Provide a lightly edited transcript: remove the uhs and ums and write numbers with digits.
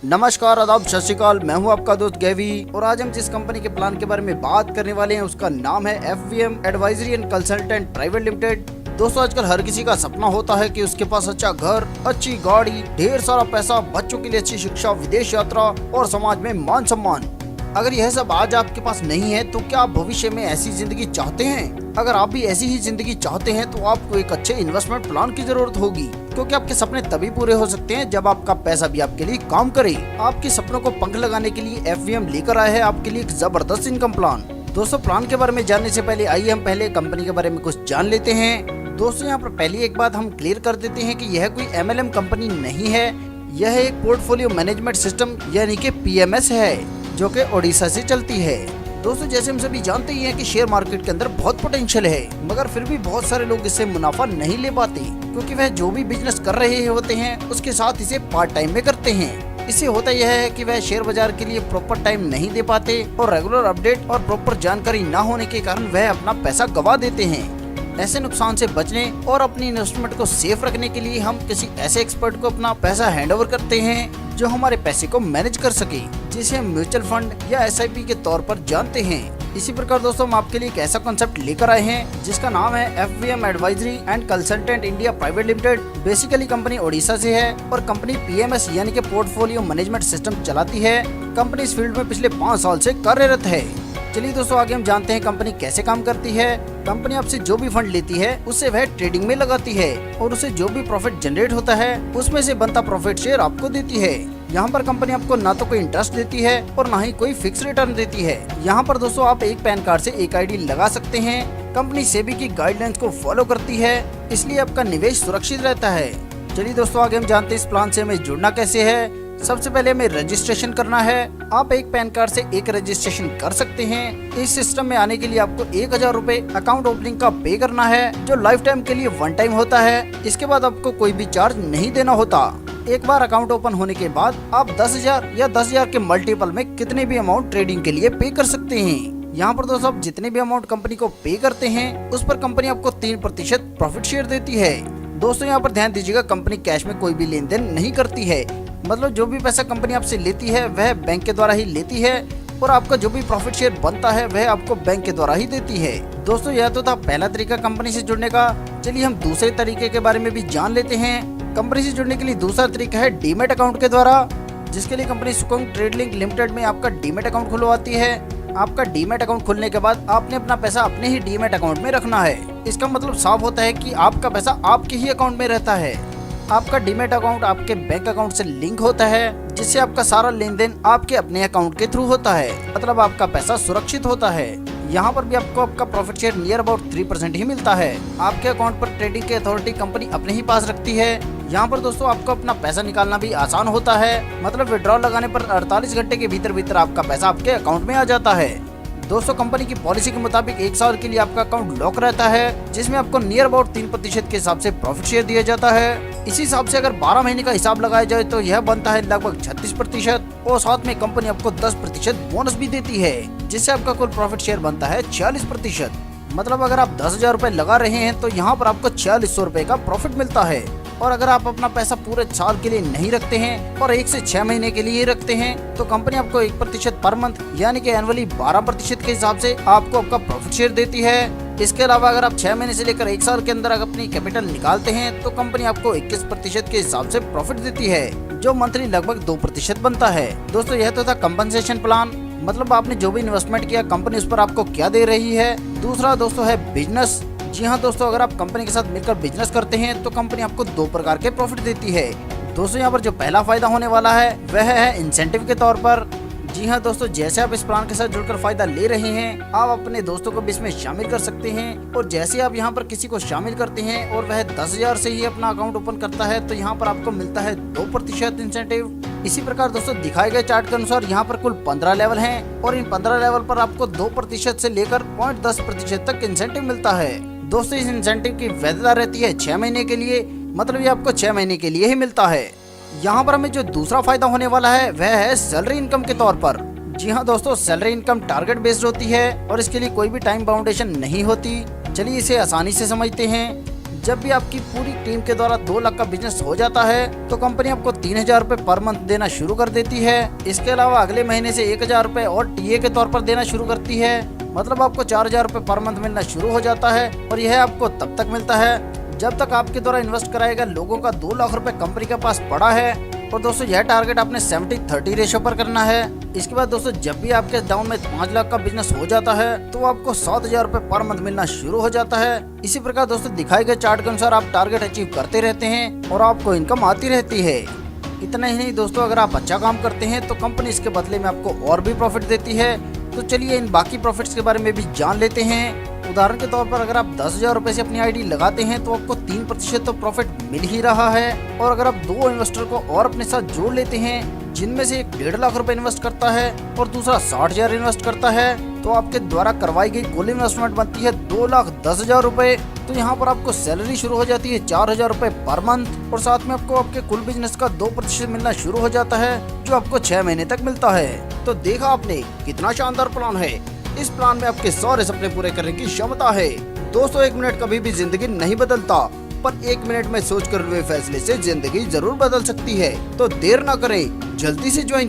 नमस्कार, आदाब, सत श्री अकाल। मैं हूं आपका दोस्त गैवी और आज हम जिस कंपनी के प्लान के बारे में बात करने वाले हैं उसका नाम है FVM advisory and consultant private limited. दोस्तों, आजकल हर किसी का सपना होता है कि उसके पास अच्छा घर, अच्छी गाड़ी, ढेर सारा पैसा, बच्चों के लिए अच्छी शिक्षा, विदेश यात्रा और समाज में मान सम्मान। अगर यह सब आज आपके पास नहीं है तो क्या आप भविष्य में ऐसी जिंदगी चाहते हैं? अगर आप भी ऐसी ही जिंदगी चाहते हैं तो आपको एक अच्छे इन्वेस्टमेंट प्लान की जरूरत होगी, क्योंकि आपके सपने तभी पूरे हो सकते हैं जब आपका पैसा भी आपके लिए काम करे। आपके सपनों को पंख लगाने के लिए FVM लेकर आया है आपके लिए एक जबरदस्त इनकम प्लान। दोस्तों, प्लान के बारे में जानने से पहले आइए हम पहले कंपनी के बारे में कुछ जान लेते हैं। दोस्तों, यहाँ पर पहली एक बात हम क्लियर कर देते हैं कि यह कोई MLM कंपनी नहीं है। यह एक पोर्टफोलियो मैनेजमेंट सिस्टम यानी कि PMS है, जो कि ओडिशा से चलती है। दोस्तों, जैसे हम सभी जानते ही हैं कि शेयर मार्केट के अंदर बहुत पोटेंशियल है, मगर फिर भी बहुत सारे लोग इससे मुनाफा नहीं ले पाते, क्योंकि वह जो भी बिजनेस कर रहे होते हैं उसके साथ इसे पार्ट टाइम में करते हैं। इससे होता यह है कि वह शेयर बाजार के लिए प्रॉपर टाइम नहीं दे पाते और रेगुलर अपडेट और प्रॉपर जानकारी न होने के कारण वह अपना पैसा गवा देते हैं। ऐसे नुकसान से बचने और अपनी इन्वेस्टमेंट को सेफ रखने के लिए हम किसी ऐसे एक्सपर्ट को अपना पैसा हैंडओवर करते हैं जो हमारे पैसे को मैनेज कर सके, जिसे हम म्यूचुअल फंड या SIP के तौर पर जानते हैं। इसी प्रकार दोस्तों, हम आपके लिए एक ऐसा कॉन्सेप्ट लेकर आए हैं जिसका नाम है FVM advisory and consultant India private limited. Basically company Odisha से है और कंपनी PMS यानी कि पोर्टफोलियो मैनेजमेंट सिस्टम चलाती है। कंपनी इस फील्ड में पिछले 5 साल से कार्यरत है। चलिए दोस्तों, आगे हम जानते हैं कंपनी कैसे काम करती है। कंपनी आपसे जो भी फंड लेती है उससे वह ट्रेडिंग में लगाती है और उसे जो भी प्रॉफिट जनरेट होता है उसमें से बनता प्रॉफिट शेयर आपको देती है। यहाँ पर कंपनी आपको ना तो कोई इंटरेस्ट देती है और ना ही कोई फिक्स रिटर्न देती है। यहाँ पर दोस्तों, आप एक पैन कार्ड से एक ID लगा सकते हैं। कंपनी सेबी की गाइडलाइंस को फॉलो करती है, इसलिए आपका निवेश सुरक्षित रहता है। चलिए दोस्तों, आगे हम जानते हैं इस प्लान से हमें जुड़ना कैसे है। सबसे पहले हमें रजिस्ट्रेशन करना है। आप एक पैन कार्ड से एक रजिस्ट्रेशन कर सकते हैं। इस सिस्टम में आने के लिए आपको 1000 रुपए अकाउंट ओपनिंग का पे करना है, जो लाइफ टाइम के लिए वन टाइम होता है। इसके बाद आपको कोई भी चार्ज नहीं देना होता। एक बार अकाउंट ओपन होने के बाद आप 10,000 या 10,000 के मल्टीपल में कितने भी अमाउंट ट्रेडिंग के लिए पे कर सकते हैं। यहाँ पर दोस्तों, आप जितने भी अमाउंट कंपनी को पे करते हैं उस पर कंपनी आपको 3% प्रॉफिट शेयर देती है। दोस्तों, यहाँ पर ध्यान दीजिएगा, कंपनी कैश में कोई भी लेन देन नहीं करती है। मतलब जो भी पैसा कंपनी आपसे लेती है वह बैंक के द्वारा ही लेती है और आपका जो भी प्रॉफिट शेयर बनता है वह आपको बैंक के द्वारा ही देती है। दोस्तों, यह तो था पहला तरीका कंपनी से जुड़ने का। चलिए हम दूसरे तरीके के बारे में भी जान लेते हैं। कंपनी से जुड़ने के लिए दूसरा तरीका है डीमैट अकाउंट के द्वारा, जिसके लिए कंपनी सुकोंग ट्रेड लिंक लिमिटेड में आपका डीमैट अकाउंट खुलवाती है। आपका डीमैट अकाउंट खुलने के बाद आपने अपना पैसा अपने ही डीमैट अकाउंट में रखना है। इसका मतलब साफ होता है कि आपका पैसा आपके ही अकाउंट में रहता है। आपका डीमैट अकाउंट आपके बैंक अकाउंट से लिंक होता है, जिससे आपका सारा लेन देन आपके अपने अकाउंट के थ्रू होता है। मतलब आपका पैसा सुरक्षित होता है। यहाँ पर भी आपको आपका प्रॉफिट शेयर नियर अबाउट 3% ही मिलता है। आपके अकाउंट पर ट्रेडिंग की अथॉरिटी कंपनी अपने ही पास रखती है। यहाँ पर दोस्तों, आपको अपना पैसा निकालना भी आसान होता है। मतलब विड्रॉल लगाने पर 48 घंटे के भीतर आपका पैसा आपके अकाउंट में आ जाता है। दोस्तों, कंपनी की पॉलिसी के मुताबिक 1 साल के लिए आपका अकाउंट लॉक रहता है, जिसमें आपको नियर अबाउट 3% के हिसाब से प्रॉफिट शेयर दिया जाता है। इसी हिसाब से अगर 12 महीने का हिसाब लगाया जाए तो यह बनता है लगभग 36% और साथ में कंपनी आपको 10% बोनस भी देती है, जिससे आपका कुल प्रॉफिट शेयर बनता है 46%। मतलब अगर आप 10,000 रुपए लगा रहे हैं तो यहाँ पर आपको 4600 रुपए का प्रॉफिट मिलता है। और अगर आप अपना पैसा पूरे साल के लिए नहीं रखते हैं और 1 से 6 महीने के लिए रखते हैं तो कंपनी आपको 1% पर मंथ यानी कि एनुअली 12% के हिसाब से आपको आपका प्रॉफिट शेयर देती है। इसके अलावा अगर आप 6 महीने से लेकर 1 साल के अंदर अपनी कैपिटल निकालते हैं तो कंपनी आपको 21% के हिसाब से प्रॉफिट देती है, जो मंथली लगभग 2% बनता है। दोस्तों, यह तो था कंपनसेशन प्लान। मतलब आपने जो भी इन्वेस्टमेंट किया कंपनी उस पर आपको क्या दे रही है। दूसरा दोस्तों है बिजनेस। जी हाँ दोस्तों, अगर आप कंपनी के साथ मिलकर बिजनेस करते हैं तो कंपनी आपको 2 प्रकार के प्रॉफिट देती है। दोस्तों, यहाँ पर जो पहला फायदा होने वाला है वह है इंसेंटिव के तौर पर। जी हाँ दोस्तों, जैसे आप इस प्लान के साथ जुड़कर फायदा ले रहे हैं, आप अपने दोस्तों को भी इसमें शामिल कर सकते हैं। और जैसे आप यहाँ पर किसी को शामिल करते हैं और वह 10,000 से ही अपना अकाउंट ओपन करता है तो यहाँ पर आपको मिलता है 2% इंसेंटिव। इसी प्रकार दोस्तों, दिखाए गए चार्ट के अनुसार यहाँ पर कुल 15 लेवल हैं और इन 15 लेवल पर आपको 2% से लेकर 0.10% तक इंसेंटिव मिलता है। दोस्तों, इस इंसेंटिव की वैधता रहती है 6 महीने के लिए। मतलब ये आपको 6 महीने के लिए ही मिलता है। यहाँ पर हमें जो दूसरा फायदा होने वाला है वह है सैलरी इनकम के तौर पर। जी हाँ दोस्तों, सैलरी इनकम टारगेट बेस्ड होती है और इसके लिए कोई भी टाइम बाउंडेशन नहीं होती। चलिए इसे आसानी से समझते हैं। जब भी आपकी पूरी टीम के द्वारा 2 लाख का बिजनेस हो जाता है तो कंपनी आपको 3,000 रूपए पर मंथ देना शुरू कर देती है। इसके अलावा अगले महीने से 1,000 रूपए और टीए के तौर पर देना शुरू करती है। मतलब आपको 4,000 रूपए पर मंथ मिलना शुरू हो जाता है और यह आपको तब तक मिलता है जब तक आपके द्वारा इन्वेस्ट कराए गए लोगों का 2 लाख रुपए कंपनी के पास पड़ा है। और दोस्तों यह टारगेट आपने 70-30 रेशो पर करना है। इसके बाद दोस्तों जब भी आपके डाउन में 5 लाख का बिजनेस हो जाता है तो आपको 7,000 रूपए पर मंथ मिलना शुरू हो जाता है। इसी प्रकार दोस्तों दिखाए गए चार्ट के अनुसार आप टारगेट अचीव करते रहते हैं और आपको इनकम आती रहती है। इतना ही नहीं दोस्तों, अगर आप अच्छा काम करते हैं तो कंपनी इसके बदले में आपको और भी प्रॉफिट देती है। तो चलिए इन बाकी प्रॉफिट्स के बारे में भी जान लेते हैं। उदाहरण के तौर पर अगर आप 10,000 रूपए से अपनी आईडी लगाते हैं तो आपको 3% तो प्रॉफिट मिल ही रहा है। और अगर आप 2 इन्वेस्टर को और अपने साथ जोड़ लेते हैं जिनमें से एक 1.5 लाख रुपए इन्वेस्ट करता है और दूसरा 60,000 इन्वेस्ट करता है तो आपके द्वारा करवाई गई कुल इन्वेस्टमेंट बनती है 2,10,000 रूपए। तो यहाँ पर आपको सैलरी शुरू हो जाती है 4,000 रूपए पर मंथ और साथ में आपको आपके कुल बिजनेस का 2% मिलना शुरू हो जाता है जो आपको 6 महीने तक मिलता है। तो देखा आपने कितना शानदार प्लान है। इस प्लान में आपके सारे सपने पूरे करने की क्षमता है। दोस्तों 1 मिनट कभी भी जिंदगी नहीं बदलता, पर 1 मिनट में सोच कर हुए फैसले से जिंदगी जरूर बदल सकती है। तो देर ना करें, जल्दी से ज्वाइन